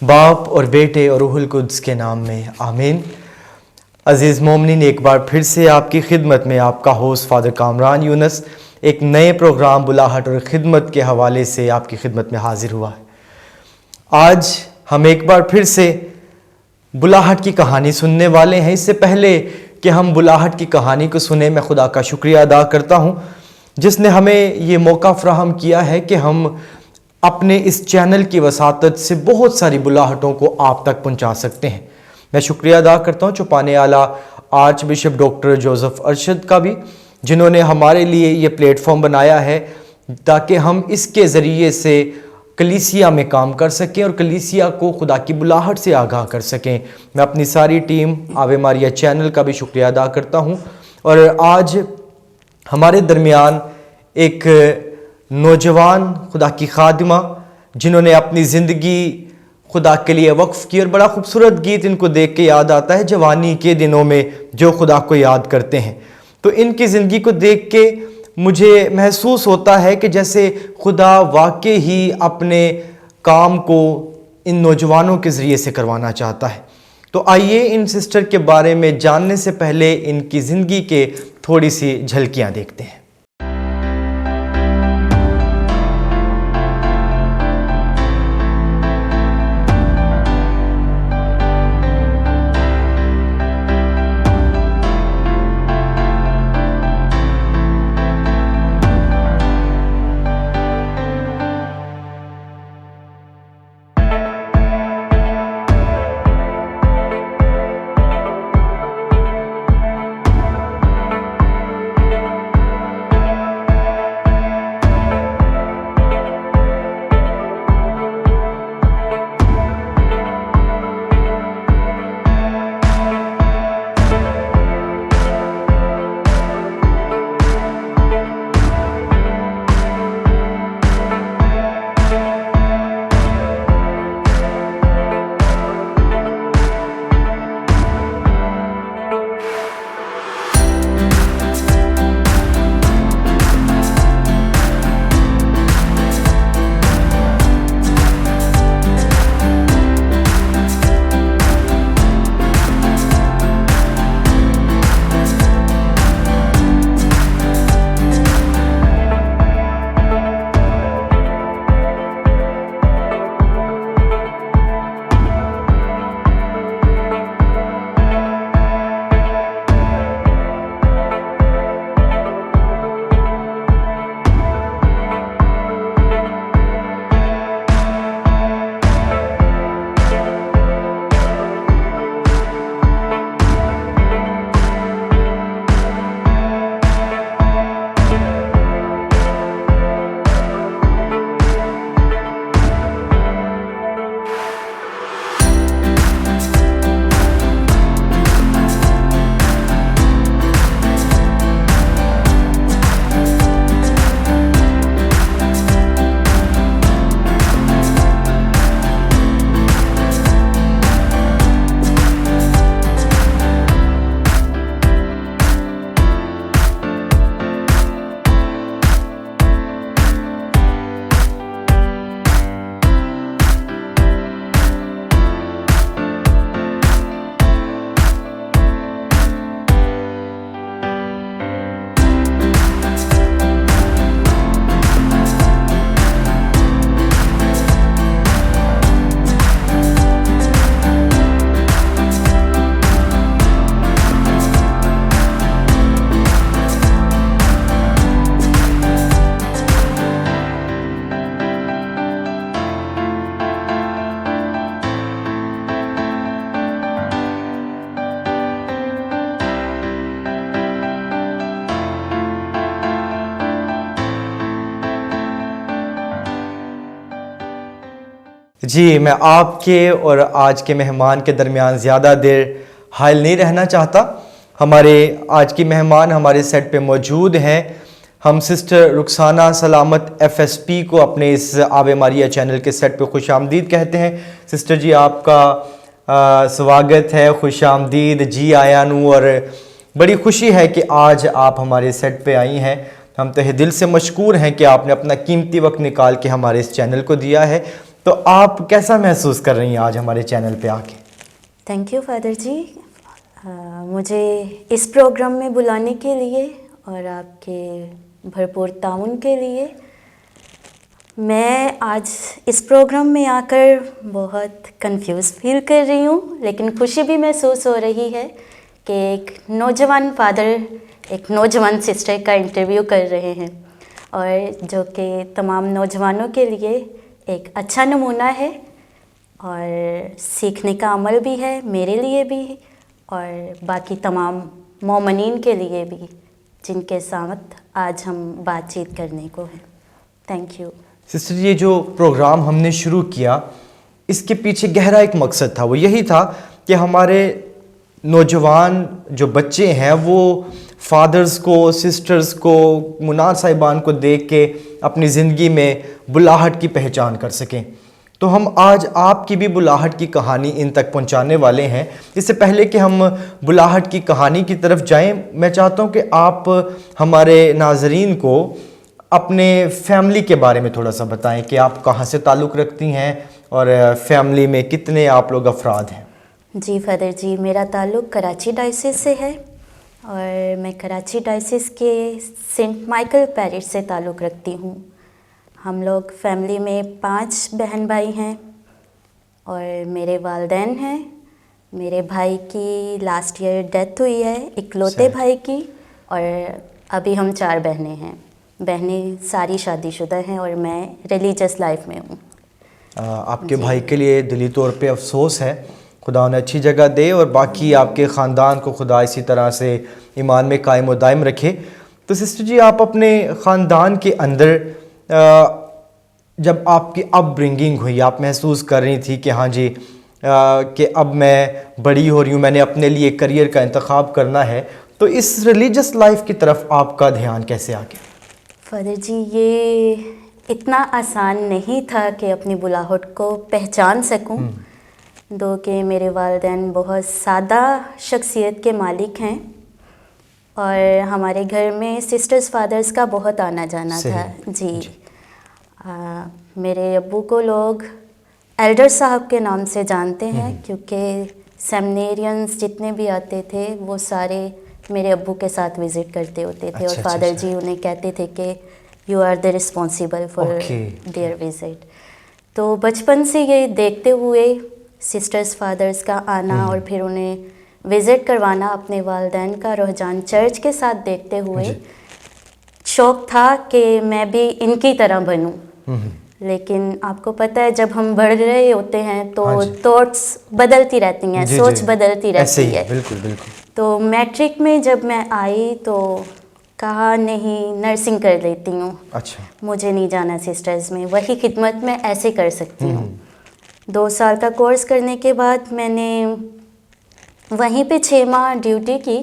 बाप और बेटे और रूहुल कुद्स के नाम में आमीन। अज़ीज़ मोमिनीन, एक बार फिर से आपकी खिदमत में आपका होस्ट फादर कामरान यूनुस एक नए प्रोग्राम बुलाहट और ख़िदमत के हवाले से आपकी खिदमत में हाजिर हुआ है। आज हम एक बार फिर से बुलाहट की कहानी सुनने वाले हैं। इससे पहले कि हम बुलाहट की कहानी को सुने, मैं खुदा का शुक्रिया अदा करता हूँ जिसने हमें ये मौका फ़राहम किया है कि हम अपने इस चैनल की वसातत से बहुत सारी बुलाहटों को आप तक पहुँचा सकते हैं। मैं शुक्रिया अदा करता हूँ चौपाने आला arch bishop doctor Joseph Arshad का भी, जिन्होंने हमारे लिए ये प्लेटफॉर्म बनाया है ताकि हम इसके ज़रिए से कलीसिया में काम कर सकें और कलीसिया को खुदा की बुलाहट से आगाह कर सकें। मैं अपनी सारी टीम आवे मारिया चैनल का भी शुक्रिया अदा करता हूँ। और आज हमारे दरमियान एक नौजवान खुदा की खादिमा जिन्होंने अपनी ज़िंदगी खुदा के लिए वक्फ़ की, और बड़ा खूबसूरत गीत इनको देख के याद आता है, जवानी के दिनों में जो खुदा को याद करते हैं। तो इनकी ज़िंदगी को देख के मुझे महसूस होता है कि जैसे खुदा वाकई ही अपने काम को इन नौजवानों के ज़रिए से करवाना चाहता है। तो आइए इन सिस्टर के बारे में जानने से पहले इनकी ज़िंदगी के थोड़ी सी झलकियाँ देखते हैं। जी, मैं आपके और आज के मेहमान के दरमियान ज़्यादा देर हायल नहीं रहना चाहता। हमारे आज की मेहमान हमारे सेट पे मौजूद हैं। हम सिस्टर रुखसाना सलामत FSP को अपने इस आवे मारिया चैनल के सेट पे खुश आमदीद कहते हैं। सिस्टर जी, आपका स्वागत है, खुश आमदीद जी आया नू, और बड़ी खुशी है कि आज आप हमारे सेट पे आई हैं। हम तहे दिल से मशकूर हैं कि आपने अपना कीमती वक्त निकाल के हमारे इस चैनल को दिया है। तो आप कैसा महसूस कर रही हैं आज हमारे चैनल पे आके? थैंक यू फादर जी, मुझे इस प्रोग्राम में बुलाने के लिए और आपके भरपूर ताउन के लिए। मैं आज इस प्रोग्राम में आकर बहुत कंफ्यूज फील कर रही हूँ, लेकिन खुशी भी महसूस हो रही है कि एक नौजवान फादर एक नौजवान सिस्टर का इंटरव्यू कर रहे हैं, और जो कि तमाम नौजवानों के लिए एक अच्छा नमूना है और सीखने का अमल भी है, मेरे लिए भी और बाकी तमाम मोमिनीन के लिए भी, जिनके साथ आज हम बातचीत करने को हैं। Thank you sister. ये जो प्रोग्राम हमने शुरू किया, इसके पीछे गहरा एक मकसद था। वो यही था कि हमारे नौजवान जो बच्चे हैं वो फादर्स को, सिस्टर्स को, मुनार साहिबान को देख के अपनी ज़िंदगी में बुलाहट की पहचान कर सकें। तो हम आज आपकी भी बुलाहट की कहानी इन तक पहुंचाने वाले हैं। इससे पहले कि हम बुलाहट की कहानी की तरफ जाएं, मैं चाहता हूं कि आप हमारे नाजरीन को अपने फैमिली के बारे में थोड़ा सा बताएं कि आप कहां से ताल्लुक़ रखती हैं और फैमिली में कितने आप लोग अफराद हैं। जी फादर जी, मेरा ताल्लुक़ कराची डायसिस से है और मैं कराची डायसिस के सेंट माइकल पैरिश से ताल्लुक़ रखती हूँ। हम लोग फैमिली में 5 बहन भाई हैं और मेरे वालिदैन हैं। मेरे भाई की लास्ट ईयर डेथ हुई है, इकलौते भाई की, और अभी हम 4 बहनें हैं। बहनें सारी शादीशुदा हैं और मैं रिलीजियस लाइफ में हूँ। आपके भाई के लिए दिली तौर पे अफसोस है, खुदा उन्हें अच्छी जगह दे और बाकी आपके ख़ानदान को खुदा इसी तरह से ईमान में कायम व दायम रखे। तो सिस्टर जी, आप अपने ख़ानदान के अंदर जब आपकी अपब्रिंगिंग हुई, आप महसूस कर रही थी कि हाँ जी कि अब मैं बड़ी हो रही हूँ, मैंने अपने लिए करियर का इंतखाब करना है, तो इस रिलीजियस लाइफ की तरफ आपका ध्यान कैसे आ गया? फादर जी, ये इतना आसान नहीं था कि अपनी बुलाहट को पहचान सकूं, दो कि मेरे वालिदैन बहुत सादा शख्सियत के मालिक हैं और हमारे घर में सिस्टर्स फादर्स का बहुत आना जाना था। जी, मेरे अब्बू को लोग एल्डर साहब के नाम से जानते हैं, क्योंकि सेमिनेरियंस जितने भी आते थे वो सारे मेरे अब्बू के साथ विज़िट करते होते थे। और फादर जी उन्हें कहते थे कि you are the responsible for their visit. तो बचपन से ये देखते हुए सिस्टर्स फादर्स का आना और फिर उन्हें विज़िट करवाना, अपने वालिदैन का रुझान चर्च के साथ देखते हुए शौक़ था कि मैं भी इनकी तरह बनूं। लेकिन आपको पता है, जब हम बढ़ रहे होते हैं तो थॉट्स बदलती रहती हैं, सोच बदलती रहती है। बिल्कुल बिल्कुल। तो मैट्रिक में जब मैं आई तो कहा नहीं, नर्सिंग कर लेती हूँ। अच्छा, मुझे नहीं जाना सिस्टर्स में, वही खिदमत में ऐसे कर सकती हूँ। 2 साल का कोर्स करने के बाद मैंने वहीं पे 6 माह ड्यूटी की,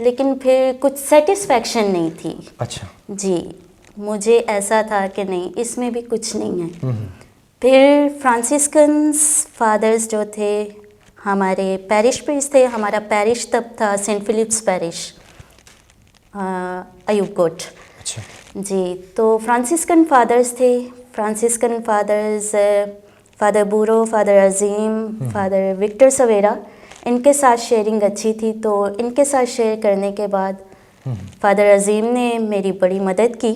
लेकिन फिर कुछ सेटिस्फैक्शन नहीं थी। अच्छा जी, मुझे ऐसा था कि नहीं, इसमें भी कुछ नहीं है। फिर फ्रांसिस्कन्स फादर्स जो थे, हमारे पैरिश प्रीस्ट थे, हमारा पैरिश तब था सेंट फिलिप्स पैरिश, अयूबकोट। अच्छा जी, तो फ्रांसिस्कन फादर्स थे। फ्रांसिस्कन फादर्स फादर बूरो, फादर अजीम, फादर विक्टर सवेरा, इनके साथ शेयरिंग अच्छी थी। तो इनके साथ शेयर करने के बाद फादर अजीम ने मेरी बड़ी मदद की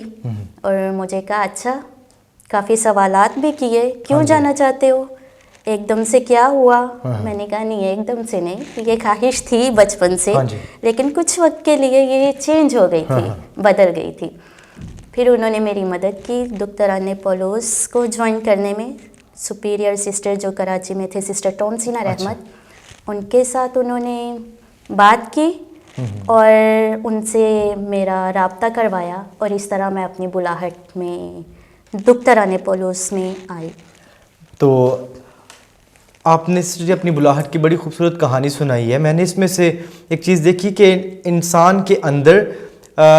और मुझे कहा, अच्छा, काफ़ी सवालात भी किए, क्यों जाना चाहते हो, एकदम से क्या हुआ? मैंने कहा नहीं, एकदम से नहीं, ये ख्वाहिश थी बचपन से, लेकिन कुछ वक्त के लिए ये चेंज हो गई थी, बदल गई थी। फिर उन्होंने मेरी मदद की दुक्तराने पौलोस को ज्वाइन करने में। सुपीरियर सिस्टर जो कराची में थे, सिस्टर टॉमसिना रहमत, उनके साथ उन्होंने बात की और उनसे मेरा राब्ता करवाया और इस तरह मैं अपनी बुलाहट में दुक्तराने पौलोस में आई। तो आपने जी अपनी बुलाहट की बड़ी खूबसूरत कहानी सुनाई है। मैंने इसमें से एक चीज़ देखी कि इंसान के अंदर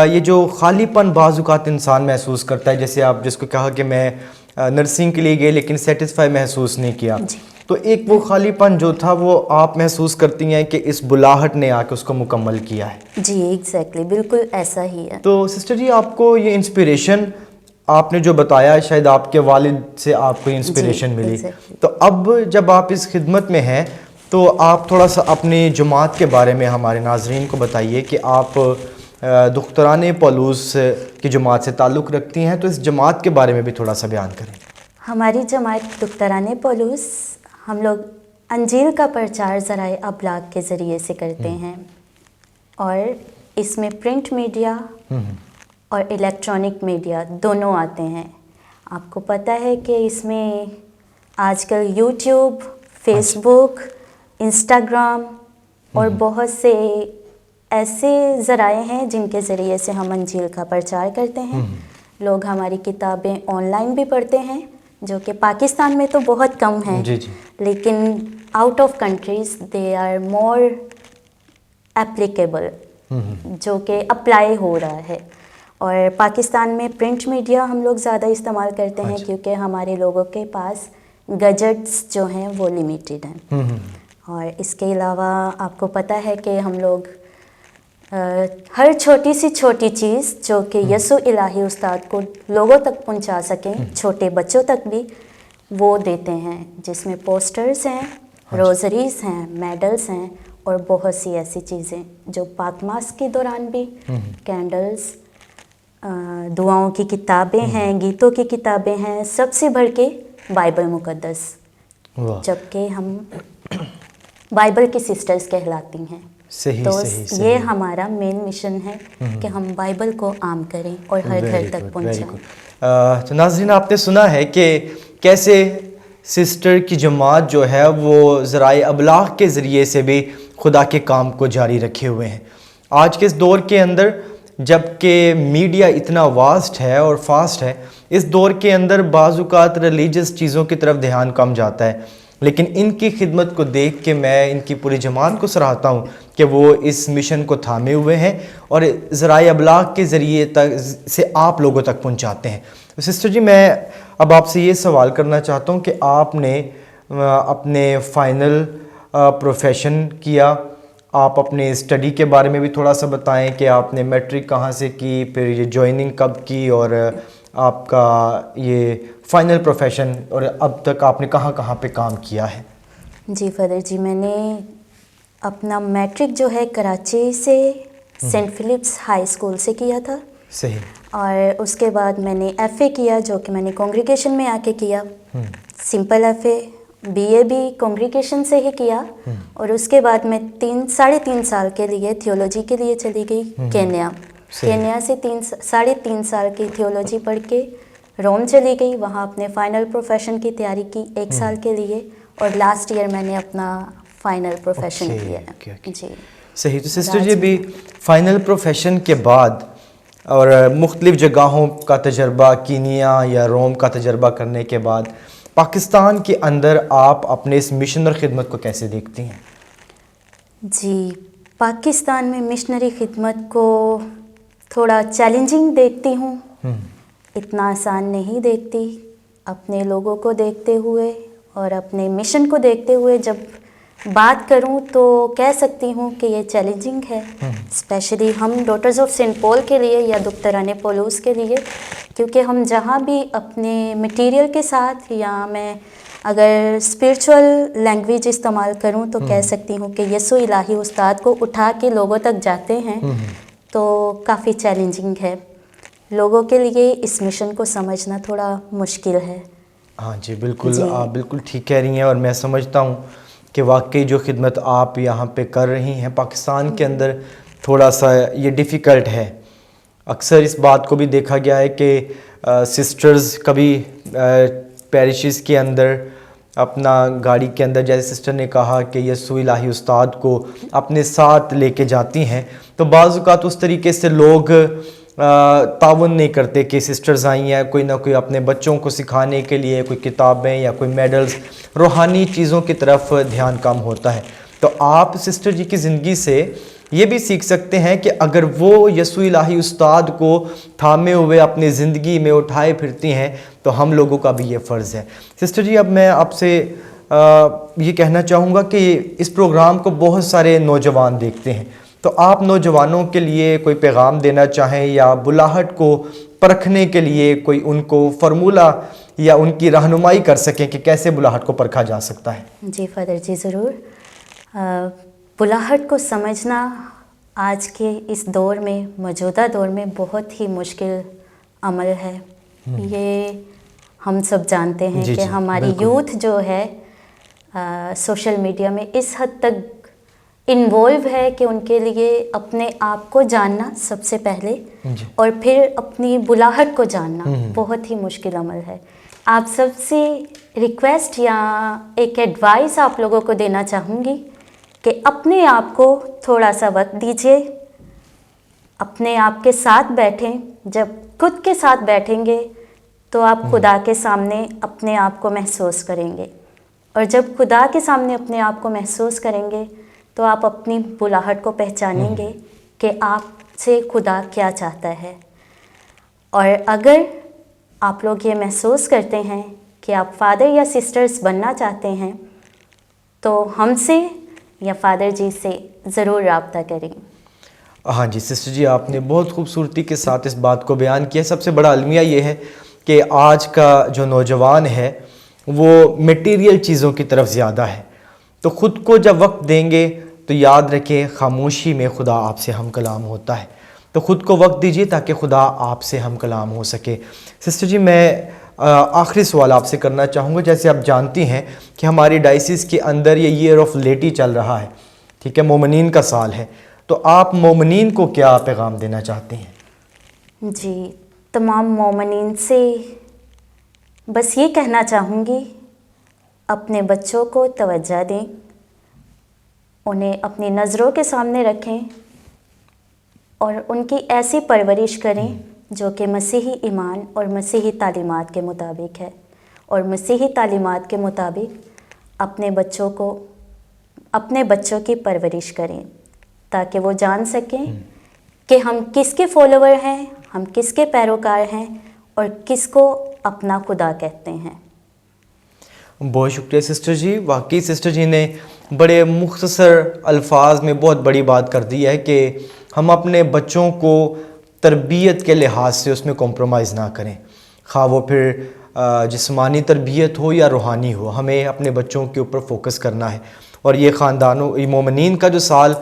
ये जो खालीपन बाज़ औक़ात इंसान महसूस करता है, जैसे आप जिसको कहा कि मैं नर्सिंग के लिए गए लेकिन सेटिस्फाई महसूस नहीं किया, तो एक वो खालीपन जो था वो आप महसूस करती हैं कि इस बुलाहट ने आके उसको मुकम्मल किया है। जी एग्जैक्टली, बिल्कुल ऐसा ही है। तो सिस्टर जी, आपको ये इंस्पिरेशन आपने जो बताया शायद आपके वालिद से आपको इंस्पिरेशन मिली। exactly। तो अब जब आप इस खिदमत में हैं तो आप थोड़ा सा अपनी जमात के बारे में हमारे नाजरीन को बताइए कि आप दुख्तरान पौलूस की जमात से ताल्लुक़ रखती हैं, तो इस जमात के बारे में भी थोड़ा सा बयान करें। हमारी जमात दुख्तरान पौलूस, हम लोग अंजील का प्रचार ज़राए अबलाग के ज़रिए से करते हैं और इसमें प्रिंट मीडिया और इलेक्ट्रॉनिक मीडिया दोनों आते हैं। आपको पता है कि इसमें आजकल यूट्यूब, फेसबुक, इंस्टाग्राम और बहुत से ऐसे ज़राए हैं जिनके ज़रिए से हम अंजील का प्रचार करते हैं। लोग हमारी किताबें ऑनलाइन भी पढ़ते हैं, जो कि पाकिस्तान में तो बहुत कम है, जी जी। लेकिन out of countries they are more applicable, जो कि अप्लाई हो रहा है। और पाकिस्तान में प्रिंट मीडिया हम लोग ज़्यादा इस्तेमाल करते हैं क्योंकि हमारे लोगों के पास गैजेट्स जो हैं वो लिमिटेड हैं। और इसके अलावा आपको पता है कि हम लोग हर छोटी सी छोटी चीज़ जो कि यसु इलाही उस्ताद को लोगों तक पहुंचा सकें, छोटे बच्चों तक भी, वो देते हैं, जिसमें पोस्टर्स हैं, रोज़रीज हैं, मेडल्स हैं और बहुत सी ऐसी चीज़ें जो पाक मास के दौरान भी, कैंडल्स, दुआओं की किताबें हैं, गीतों की किताबें हैं, सबसे बढ़ के बाइबल मुकद्दस, जबकि हम बाइबल की सिस्टर्स कहलाती हैं। सही, तो सही, ये हमारा मेन मिशन है कि हम बाइबल को आम करें और हर घर तक पहुंचाएं। तो नाज़रीन, आपने सुना है कि कैसे सिस्टर की जमात जो है वो ज़राए अबलाग के ज़रिए से भी खुदा के काम को जारी रखे हुए हैं। आज के इस दौर के अंदर जबकि मीडिया इतना वास्ट है और फास्ट है, इस दौर के अंदर बाज़-औक़ात रिलीजियस चीज़ों की तरफ ध्यान कम जाता है, लेकिन इनकी खिदमत को देख के मैं इनकी पूरी जमात को सराहता हूँ कि वो इस मिशन को थामे हुए हैं और ज़राए अबलाग के ज़रिए तक से आप लोगों तक पहुँचाते हैं। तो सिस्टर जी, मैं अब आपसे ये सवाल करना चाहता हूँ कि आपने अपने फ़ाइनल प्रोफेशन किया, आप अपने स्टडी के बारे में भी थोड़ा सा बताएं कि आपने मैट्रिक कहाँ से की, फिर ये जॉइनिंग कब की और आपका ये फाइनल प्रोफेशन और अब तक आपने कहाँ कहाँ पे काम किया है। जी फादर जी, मैंने अपना मैट्रिक जो है कराची से सेंट फिलिप्स हाई स्कूल से किया था। सही। और उसके बाद मैंने एफ़ए किया, जो कि मैंने कॉन्ग्रीगेशन में आके किया, सिंपल एफ़ए। बीए भी कॉन्ग्रीगेशन से ही किया और उसके बाद मैं साढ़े तीन साल के लिए थियोलॉजी के लिए चली गई केन्या। केन्या से 3.5 साल की थियोलॉजी पढ़ के रोम चली गई, वहाँ अपने फाइनल प्रोफेशन की तैयारी की 1 साल के लिए और लास्ट ईयर मैंने अपना फाइनल प्रोफेशन किया। जी सही। तो सिस्टर जी, भी फाइनल प्रोफेशन के बाद और मुख्तलिफ़ जगहों का तजर्बा, कीनिया या रोम का तजर्बा करने के बाद पाकिस्तान के अंदर आप अपने इस मिशन और ख़िदमत को कैसे देखती हैं? जी, पाकिस्तान में मिशनरी ख़िदमत को थोड़ा चैलेंजिंग देखती हूँ, इतना आसान नहीं देखती। अपने लोगों को देखते हुए और अपने मिशन को देखते हुए जब बात करूं तो कह सकती हूं कि ये चैलेंजिंग है, स्पेशली हम डॉटर्स ऑफ सेंट पॉल के लिए या दुख्तरान पौलूस के लिए, क्योंकि हम जहां भी अपने मटेरियल के साथ या मैं अगर स्पिरिचुअल लैंग्वेज इस्तेमाल करूं तो कह सकती हूं कि यसु इलाही उस्ताद को उठा के लोगों तक जाते हैं, तो काफ़ी चैलेंजिंग है। लोगों के लिए इस मिशन को समझना थोड़ा मुश्किल है। हाँ जी, बिल्कुल, आप बिल्कुल ठीक कह रही हैं और मैं समझता हूँ कि वाकई जो खिदमत आप यहाँ पे कर रही हैं पाकिस्तान के अंदर थोड़ा सा ये डिफ़िकल्ट है। अक्सर इस बात को भी देखा गया है कि सिस्टर्स कभी पैरिशेस के अंदर अपना गाड़ी के अंदर, जैसे सिस्टर ने कहा कि यसु इलाही उस्ताद को अपने साथ लेके जाती हैं, तो बाज़ औक़ात उस तरीके से लोग तावन नहीं करते कि सिस्टर्स आई हैं कोई ना कोई अपने बच्चों को सिखाने के लिए, कोई किताबें या कोई मेडल्स, रूहानी चीज़ों की तरफ ध्यान कम होता है। तो आप सिस्टर जी की ज़िंदगी से ये भी सीख सकते हैं कि अगर वो यसु इलाही उस्ताद को थामे हुए अपनी ज़िंदगी में उठाए फिरती हैं तो हम लोगों का भी ये फ़र्ज़ है। सिस्टर जी, अब मैं आपसे ये कहना चाहूँगा कि इस प्रोग्राम को बहुत सारे नौजवान देखते हैं, तो आप नौजवानों के लिए कोई पैगाम देना चाहें या बुलाहट को परखने के लिए कोई उनको फार्मूला या उनकी रहनुमाई कर सकें कि कैसे बुलाहट को परखा जा सकता है? जी फादर जी, ज़रूर। बुलाहट को समझना आज के इस दौर में, मौजूदा दौर में बहुत ही मुश्किल अमल है। ये हम सब जानते हैं जी, कि जी, हमारी बिल्कुल। यूथ जो है सोशल मीडिया में इस हद तक इन्वॉल्व है कि उनके लिए अपने आप को जानना सबसे पहले जी। और फिर अपनी बुलाहट को जानना बहुत ही मुश्किल अमल है। आप सबसे रिक्वेस्ट या एक एडवाइस आप लोगों को देना चाहूँगी कि अपने आप को थोड़ा सा वक्त दीजिए, अपने आप के साथ बैठें। जब खुद के साथ बैठेंगे तो आप खुदा के सामने अपने आप को महसूस करेंगे, और जब खुदा के सामने अपने आप को महसूस करेंगे तो आप अपनी बुलाहट को पहचानेंगे कि आपसे खुदा क्या चाहता है। और अगर आप लोग ये महसूस करते हैं कि आप फादर या सिस्टर्स बनना चाहते हैं तो हमसे या फादर जी से ज़रूर रब्ता करें। हाँ जी सिस्टर जी, आपने बहुत खूबसूरती के साथ इस बात को बयान किया। सबसे बड़ा अलमिया ये है कि आज का जो नौजवान है वो मटेरियल चीज़ों की तरफ ज़्यादा है। तो ख़ुद को जब वक्त देंगे तो याद रखें, खामोशी में खुदा आपसे हम कलाम होता है। तो ख़ुद को वक्त दीजिए ताकि खुदा आपसे हम कलाम हो सके। सिस्टर जी, मैं आखिरी सवाल आपसे करना चाहूँगा। जैसे आप जानती हैं कि हमारी डायसिस के अंदर ये ईयर ऑफ लेटी चल रहा है, ठीक है, मोमिनीन का साल है। तो आप मोमिनीन को क्या पैगाम देना चाहती हैं? जी, तमाम मोमिनीन से बस ये कहना चाहूँगी, अपने बच्चों को तवज्जो दें, उन्हें अपनी नज़रों के सामने रखें और उनकी ऐसी परवरिश करें जो कि मसीही ईमान और मसीही तालीमात के मुताबिक है। और मसीही तालीमात के मुताबिक अपने बच्चों की परवरिश करें ताकि वो जान सकें कि हम किसके फॉलोवर हैं, हम किसके पैरोकार हैं और किसको अपना खुदा कहते हैं। बहुत शुक्रिया सिस्टर जी। वाकई सिस्टर जी ने बड़े मुख्तसर अल्फाज में बहुत बड़ी बात कर दी है कि हम अपने बच्चों को तरबियत के लिहाज से उसमें कॉम्प्रोमाइज़ ना करें, खा वो फिर जिस्मानी तरबियत हो या रूहानी हो। हमें अपने बच्चों के ऊपर फोकस करना है। और ये ख़ानदानों, मोमिनीन का जो साल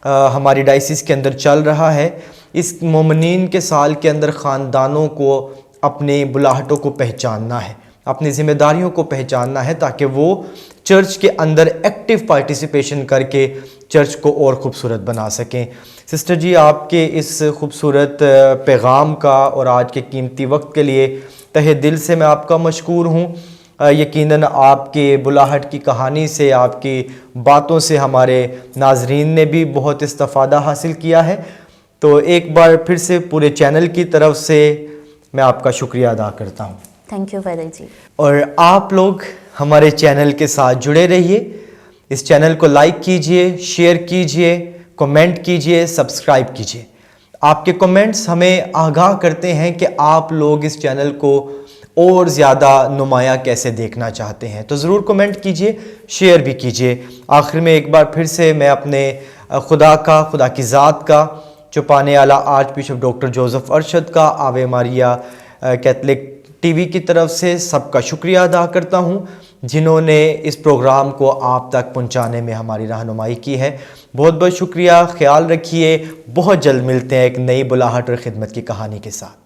हमारी डायसिस के अंदर चल रहा है, इस मोमिनीन के साल के अंदर ख़ानदानों को अपनी बुलाहटों को पहचानना है, अपनी ज़िम्मेदारियों को पहचानना है ताकि वो चर्च के अंदर एक्टिव पार्टिसिपेशन करके चर्च को और ख़ूबसूरत बना सकें। सिस्टर जी, आपके इस खूबसूरत पैगाम का और आज के कीमती वक्त के लिए तहे दिल से मैं आपका मशकूर हूँ। यकीनन आपके बुलाहट की कहानी से, आपकी बातों से हमारे नाजरीन ने भी बहुत इस्तिफ़ादा हासिल किया है। तो एक बार फिर से पूरे चैनल की तरफ से मैं आपका शुक्रिया अदा करता हूँ। थैंक यू फादर जी। और आप लोग हमारे चैनल के साथ जुड़े रहिए। इस चैनल को लाइक कीजिए, शेयर कीजिए, कमेंट कीजिए, सब्सक्राइब कीजिए। आपके कमेंट्स हमें आगाह करते हैं कि आप लोग इस चैनल को और ज़्यादा नुमाया कैसे देखना चाहते हैं। तो ज़रूर कमेंट कीजिए, शेयर भी कीजिए। आखिर में एक बार फिर से मैं अपने खुदा की ज़ात का, छुपाने वाला arch bishop doctor Joseph Arshad का, आवे मारिया कैथलिक टीवी की तरफ से सबका शुक्रिया अदा करता हूँ जिन्होंने इस प्रोग्राम को आप तक पहुँचाने में हमारी रहनुमाई की है। बहुत बहुत शुक्रिया। ख्याल रखिए। बहुत जल्द मिलते हैं एक नई बुलाहट और ख़िदमत की कहानी के साथ।